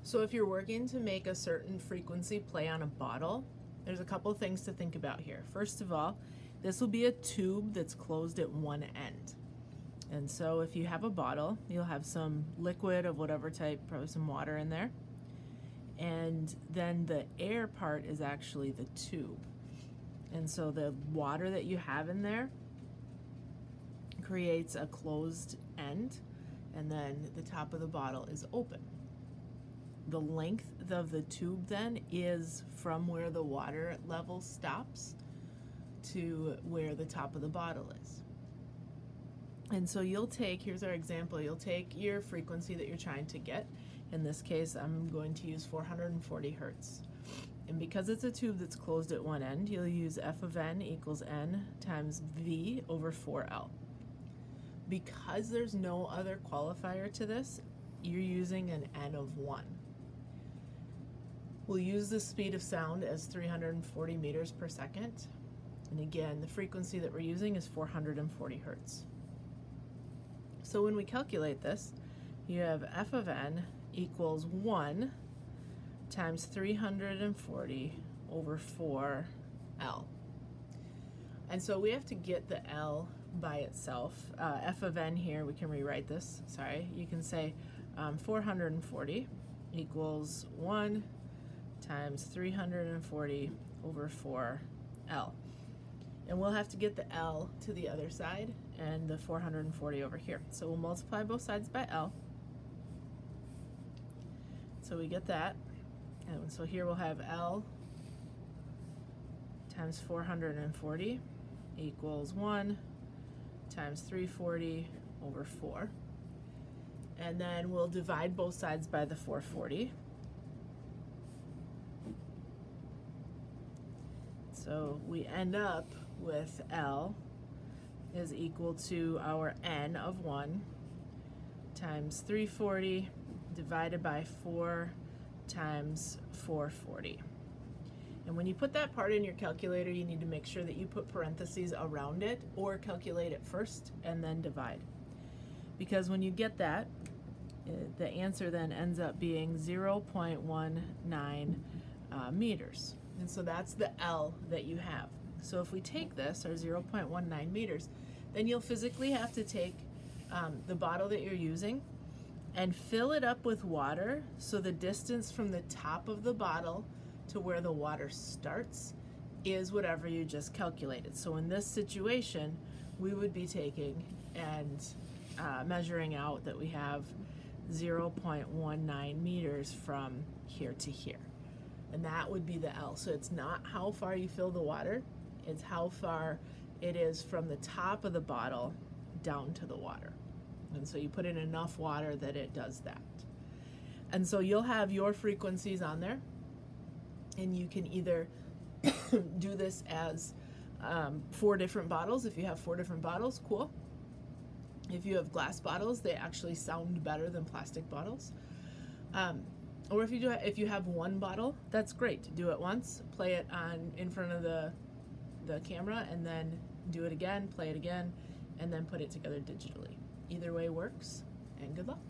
So if you're working to make a certain frequency play on a bottle, there's a couple things to think about here. First of all, this will be a tube that's closed at one end. And so if you have a bottle, you'll have some liquid of whatever type, probably some water in there. And then the air part is actually the tube. And so the water that you have in there creates a closed end, and then the top of the bottle is open. The length of the tube then is from where the water level stops to where the top of the bottle is. And so you'll take, here's our example, you'll take your frequency that you're trying to get. In this case, I'm going to use 440 hertz. And because it's a tube that's closed at one end, you'll use f of n equals n times v over 4L. Because there's no other qualifier to this, you're using an n of 1. We'll use the speed of sound as 340 meters per second. And again, the frequency that we're using is 440 hertz. So when we calculate this, you have f of n equals 1 times 340 over 4L. And so we have to get the L by itself. F of n here, we can rewrite this, sorry. You can say 440 equals 1 times 340 over 4L. And we'll have to get the L to the other side and the 440 over here. So we'll multiply both sides by L. So we get that. And so here we'll have L times 440 equals 1 times 340 over 4. And then we'll divide both sides by the 440. So we end up with L is equal to our n of 1 times 340 divided by 4 times 440. And when you put that part in your calculator, you need to make sure that you put parentheses around it or calculate it first and then divide. Because when you get that, the answer then ends up being 0.19 meters. And so that's the L that you have. So if we take this, or 0.19 meters, then you'll physically have to take the bottle that you're using and fill it up with water, so the distance from the top of the bottle to where the water starts is whatever you just calculated. So in this situation, we would be taking and measuring out that we have 0.19 meters from here to here. And that would be the L. So it's not how far you fill the water, it's how far it is from the top of the bottle down to the water. And so you put in enough water that it does that. And so you'll have your frequencies on there, and you can either do this as 4 different bottles. If you have 4 different bottles, cool. If you have glass bottles, they actually sound better than plastic bottles. Or if you have one bottle, that's great. Do it once, play it in front of the camera, and then do it again, play it again, and then put it together digitally. Either way works, and good luck.